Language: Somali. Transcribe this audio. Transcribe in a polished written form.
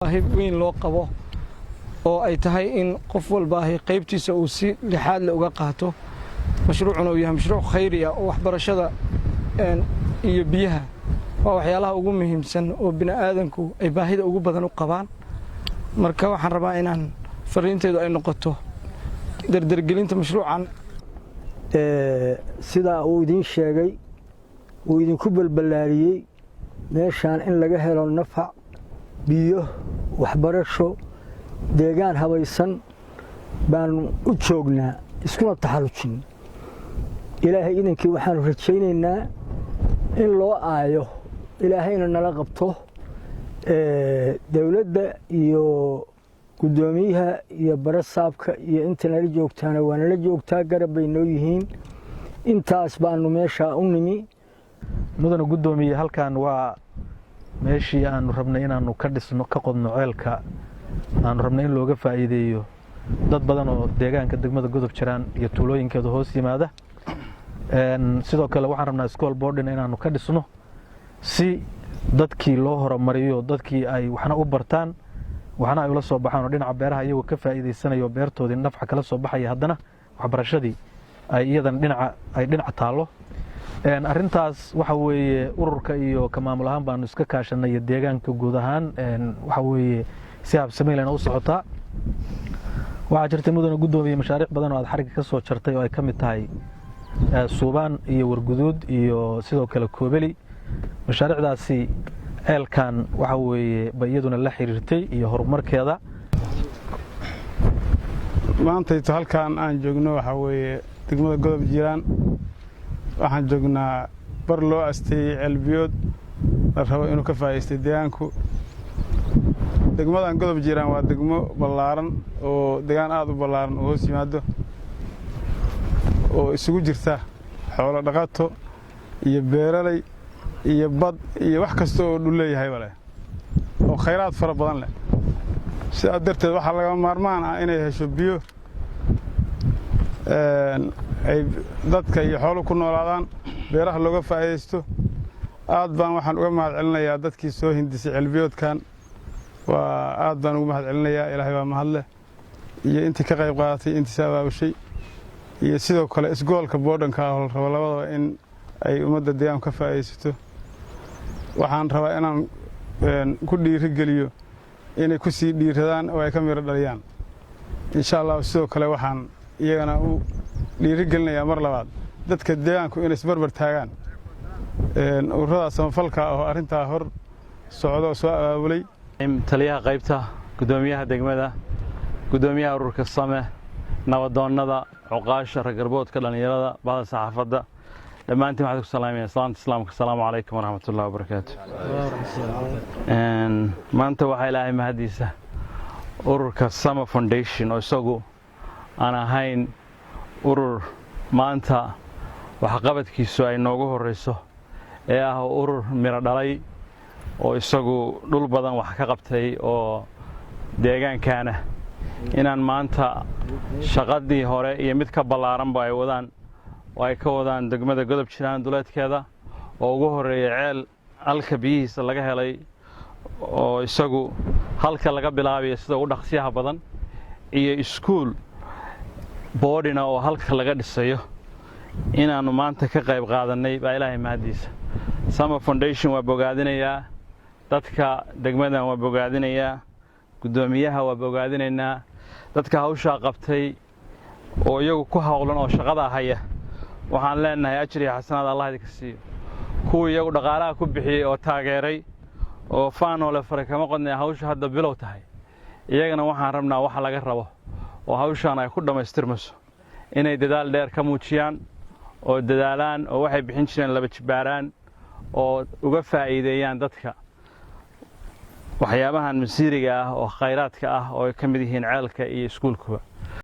baahi weyn loo qabo oo ay tahay in qof walba qaybtiisa uu si lixaad la uga qaato mashruucuna uu yahay mashruuc khayri ah oo waxbarashada iyo biyaha waa waxyaalaha ugu muhiimsan oo bini'aadanku ay baahida ugu badan u qabaan marka waxaan rabaa inaan fariinteedu ay noqoto dardargelinta mashruucan sida uu idin sheegay uu idinku balbalaariyay meeshaan in laga helo nafac biyo waxbarasho deegaan habaysan baan u joognaa iskuna taxallujin ilaahay idinkii waxaan rajaynaynaa in loo aayo ilaahayna nala qabto dawladda iyo gudoomiyaha iyo barasaabka iyo inta nala joogtaana waa nala joogtaa garab bay noo yihiin intaas baanu meesha u nimi mudana gudoomiye halkan waa meeshii aanu rabnay inaanu ka dhisno ka qodno ceelka aanu rabnay in looga faa'iideeyo dad badan oo deegaanka degmada Godob Jiraan iyo tuulooyinkeeda hoos yimaada sidoo kale waxaan rabnaa school boarding inaanu ka dhisno si dadkii loo horumariyo dadkii ay waxna u bartaan waxna ay ula soo baxaan oo dhinaca beeraha iyagoo ka faa'iideysanayo beertoodii nafca kala soo baxaya haddana waxbarashadii ay iyadan dhinaca taalo arintaas waxa weeye ururka iyo ka maamul ahaan baanu iska kaashanay deegaanka guud ahaan waxa weeye si habsameeyna u socotaa waxa jirtay mudana gudoomiye mashaariic badan oo aad xariga ka soo jartay oo ay kamid tahay suubaan iyo warguduud iyo sidoo kale koobeli mashaariicdaasi ceelkan waxa weeye bayaduna la xiriirtay iyo horumarkeeda maanta inta halkaan aan joogno waxa weeye degmada Godob Jiraan waxaan joognaa bar loo asteeyay ceelbiyood la rabo inuu ka faa'iideeyo deegaanku degmadan Godob Jiraan waa degmo ballaaran oo deegaan aad u ballaaran oo hoos yimaado oo isugu jirta xoolo dhaqato iyo beeraley iyo bad iyo wax kasta oo dhul leeyahay wale oo khayraad fara badan leh sidaa darteed waxa laga maarmaan ah inay hesho biyo ay dadka iyo xoolo ku noolaadaan beeraha looga faa'iideysto aad baan waxaan uga mahad celinayaa dadkii soo hindisay ceelbiyoodkan waa aad baan uga mahad celinayaa ilaahay waa mahad leh iyo intii ka qayb qaadatay intii sabaabushay iyo sidoo kale isgoolka boodhanka ah oo rabo labadaba in ay ummadda deegaanka ka faa'iideysto waxaan rabaa inaan ku dhiirigeliyo inay ku sii dhiiradaan oo ay ka miro dhaliyaan insha Allah sidoo kale waxaan iyagana u dhiirigelinayaa mar labaad dadka deegaanku inay isbarbar taagaan ururada samafalka oo arinta hor socdo soo abaabulay taliyaha qaybta gudoomiyaha degmada gudoomiyaha ururka Same nabadoonnada cuqaasha ragarboodka dhalinyarada baada saxaafadda dhammaantiin waxaan ku salaamayaa salaanta islaamka assalaamu calaykum waraxmatullaahi wabarakaatuh maanta waxaa ilaahay mahadiisa ururka Same Foundation oo isagu aan ahayn urur maanta waxqabadkiisu ay noogu horeyso ee ah urur miro dhalay oo isagu dhul badan wax ka qabtay oo deegaankana inaan maanta shaqadii hore iyo mid ka ballaaran ay wadaan oo ay ka wadaan degmada Godob Jiraan duleedkeeda oo ugu horeeyay ceel halka biyihiisa laga helay oo isagu halka laga bilaabayo sida ugu dhaqsiyaha badan iyo iskuul boodina oo halka laga dhisayo inaanu maanta ka qayb qaadanay baa ilaahay mahadiisa Same Foundation waa bogaadinayaa dadka degmadan waa bogaadinayaa gudoomiyaha waa bogaadinaynaa dadka hawsha qabtay oo iyagu ku hawlan oo shaqada haya waxaan leenahay ajri iyo xasanaad Allah idinka siiyo kuwii iyagu dhaqaalaha ku bixiyay oo taageeray oo faano la faray kama qodnay hawsha hadda bilow tahay iyagana waxaan rabnaa waxa laga rabo oo hawshan ay ku dhameystirmayso inay dadaal dheer ka muujiyaan oo dadaalaan oo waxay bixin jireen laba jibaaraan oo uga faa'iideeyaan dadka waxyaabahan masiiriga ah oo khayraadka ah oo ay ka mid yihiin ceelka iyo iskuulkuba